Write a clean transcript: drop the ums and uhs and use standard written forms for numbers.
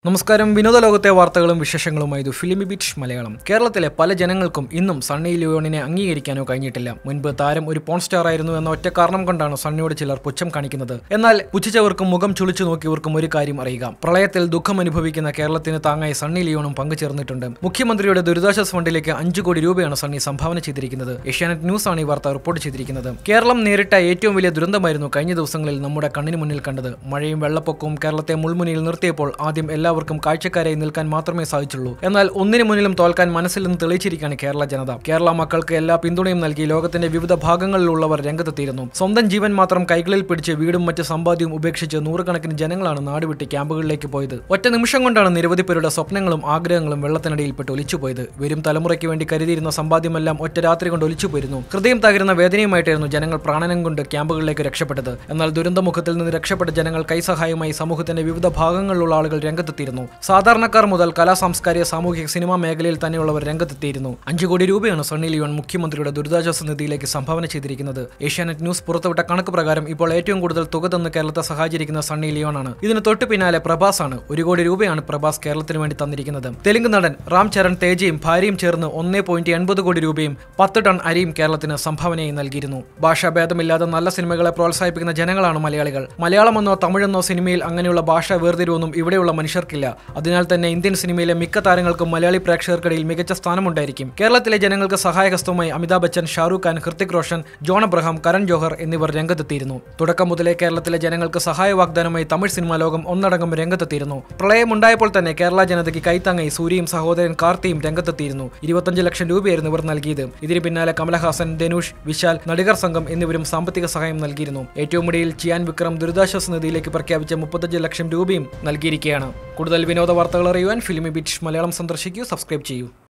നമസ്കാരം. വിനോദലോകത്തെ വാർത്തകളും വിശേഷങ്ങളുമായി ഇത് ഫിലിമിബീറ്റ് മലയാളം. കേരളത്തിലെ പല ജനങ്ങൾക്കും ഇന്നും സണ്ണി ലിയോണിനെ അംഗീകരിക്കാനോ കഴിഞ്ഞിട്ടില്ല. മുൻപ് താരം ഒരു പോൺ സ്റ്റാർ ആയിരുന്നു എന്ന ഒറ്റ കാരണം കൊണ്ടാണ് സണ്ണിയോട് ചിലർ പുച്ഛം കാണിക്കുന്നത്. എന്നാൽ പുച്ഛിച്ചവർക്കും മുഖം ചുളിച്ചു നോക്കിയവർക്കും ഒരു കാര്യം അറിയുക: പ്രളയത്തിൽ ദുഃഖം അനുഭവിക്കുന്ന കേരളത്തിന് താങ്ങായി സണ്ണി ലിയോണും പങ്കുചേർന്നിട്ടുണ്ട്. മുഖ്യമന്ത്രിയുടെ ദുരിതാശ്വാസ ഫണ്ടിലേക്ക് 5 കോടി രൂപയാണ് സണ്ണി സംഭാവന ചെയ്തിരിക്കുന്നത്. ഏഷ്യാനെറ്റ് ന്യൂസ് ആണ് ഈ വാർത്ത റിപ്പോർട്ട് ചെയ്തിരിക്കുന്നത്. കേരളം നേരിട്ട ഏറ്റവും വലിയ ദുരന്തമായിരുന്നു കഴിഞ്ഞ ദിവസങ്ങളിൽ നമ്മുടെ കണ്ണിന് മുന്നിൽ കണ്ടത്. മഴയും വെള്ളപ്പൊക്കവും കേരളത്തെ മുൾമുനയിൽ നിർത്തിയപ്പോൾ ആദ്യം എല്ലാവർക്കും കാഴ്ചക്കാരായി നിൽക്കാൻ മാത്രമേ സാധിച്ചുള്ളൂ. എന്നാൽ ഒന്നിനു മുന്നിലും തോൽക്കാൻ മനസ്സിൽ നിന്ന് തെളിയിച്ചിരിക്കുകയാണ് കേരള ജനത. കേരള മക്കൾക്ക് എല്ലാ പിന്തുണയും നൽകി ലോകത്തിന്റെ വിവിധ ഭാഗങ്ങളിലുള്ളവർ രംഗത്തെത്തിയിരുന്നു. സ്വന്തം ജീവൻ മാത്രം കൈകളിൽ പിടിച്ച് വീടും മറ്റ് സമ്പാദ്യവും ഉപേക്ഷിച്ച് നൂറുകണക്കിന് ജനങ്ങളാണ് നാടുവിട്ട് ക്യാമ്പുകളിലേക്ക് പോയത്. ഒറ്റ നിമിഷം കൊണ്ടാണ് നിരവധി പേരുടെ സ്വപ്നങ്ങളും ആഗ്രഹങ്ങളും വെള്ളത്തിനടിയിൽപ്പെട്ട് ഒലിച്ചുപോയത്. വരും തലമുറയ്ക്ക് വേണ്ടി കരുതിയിരുന്ന സമ്പാദ്യമെല്ലാം ഒറ്റ രാത്രി കൊണ്ട് ഒലിച്ചുപോയിരുന്നു. ഹൃദയം തകരുന്ന വേദനയുമായിട്ടായിരുന്നു ജനങ്ങൾ പ്രാണനം കൊണ്ട് ക്യാമ്പുകളിലേക്ക് രക്ഷപ്പെട്ടത്. എന്നാൽ ദുരന്തമുഖത്തിൽ നിന്ന് രക്ഷപ്പെട്ട ജനങ്ങൾ കൈസഹായമായി സമൂഹത്തിന്റെ വിവിധ ഭാഗങ്ങളിലുള്ള ആളുകൾ രംഗത്തെത്തിയിരുന്നു. സാധാരണക്കാർ മുതൽ കലാ സാംസ്കാരിക സാമൂഹിക സിനിമാ മേഖലയിൽ തന്നെയുള്ളവർ രംഗത്തെത്തിയിരുന്നു. 5 കോടി രൂപയാണ് സണ്ണി ലിയോൺ മുഖ്യമന്ത്രിയുടെ ദുരിതാശ്വാസ നിധിയിലേക്ക് സംഭാവന ചെയ്തിരിക്കുന്നത്. ഏഷ്യാനെറ്റ് ന്യൂസ് പുറത്തുവിട്ട കണക്ക് പ്രകാരം ഇപ്പോൾ ഏറ്റവും കൂടുതൽ തുക തന്ന് കേരളത്തെ സഹായിച്ചിരിക്കുന്ന സണ്ണി ലിയോണാണ്. ഇതിന് തൊട്ടു പിന്നാലെ പ്രഭാസ് ആണ്. 1 കോടി രൂപയാണ് പ്രഭാസ് കേരളത്തിന് വേണ്ടി തന്നിരിക്കുന്നത്. തെലുങ്ക് നടൻ റാം ചരൺ തേജയും ഭാര്യയും ചേർന്ന് 1.80 കോടി രൂപയും 10 ടൺ അരിയും കേരളത്തിന് സംഭാവനയായി നൽകിയിരുന്നു. ഭാഷാഭേദമില്ലാതെ നല്ല സിനിമകളെ പ്രോത്സാഹിപ്പിക്കുന്ന ജനങ്ങളാണ് മലയാളികൾ. മലയാളമെന്നോ തമിഴെന്നോ സിനിമയിൽ അങ്ങനെയുള്ള ഭാഷാ വേർതിരിവൊന്നും ഇവിടെയുള്ള മനുഷ്യർക്കില്ല. അതിനാൽ തന്നെ ഇന്ത്യൻ സിനിമയിലെ മിക്ക താരങ്ങൾക്കും മലയാളി പ്രേക്ഷകർക്കിടയിൽ മികച്ച സ്ഥാനമുണ്ടായിരിക്കും. കേരളത്തിലെ ജനങ്ങൾക്ക് സഹായഹസ്തവുമായി അമിതാഭ് ബച്ചൻ, ഷാറൂഖ് ഖാൻ, ഹൃത്തിക് റോഷൻ, ജോൺ അബ്രഹാം, കരൺ ജോഹർ എന്നിവർ രംഗത്തെത്തിയിരുന്നു. തുടക്കം മുതലേ കേരളത്തിലെ ജനങ്ങൾക്ക് സഹായ വാഗ്ദാനമായി തമിഴ് സിനിമാ ലോകം ഒന്നടങ്കം രംഗത്തെത്തിയിരുന്നു. പ്രളയമുണ്ടായപ്പോൾ തന്നെ കേരള ജനതയ്ക്ക് കൈത്താങ്ങായി സൂര്യയും സഹോദരൻ കാർത്തിയും രംഗത്തെത്തിയിരുന്നു. 25 ലക്ഷം രൂപയായിരുന്നു ഇവർ നൽകിയത്. ഇതിന് പിന്നാലെ കമലഹാസൻ, ധനുഷ്, വിശാൽ, നടികർ സംഘം എന്നിവരും സാമ്പത്തിക സഹായം നൽകിയിരുന്നു. ഏറ്റവും ഒടുവിൽ ചിയാൻ വിക്രം ദുരിതാശ്വാസ നിധിയിലേക്ക് പ്രഖ്യാപിച്ച 35 ലക്ഷം രൂപയും നൽകിയിരിക്കുകയാണ്. കൂടുതൽ വിനോദ വാർത്തകൾ അറിയുവാൻ ഫിലിമിബീറ്റ് മലയാളം സന്ദർശിക്കൂ, സബ്സ്ക്രൈബ് ചെയ്യൂ.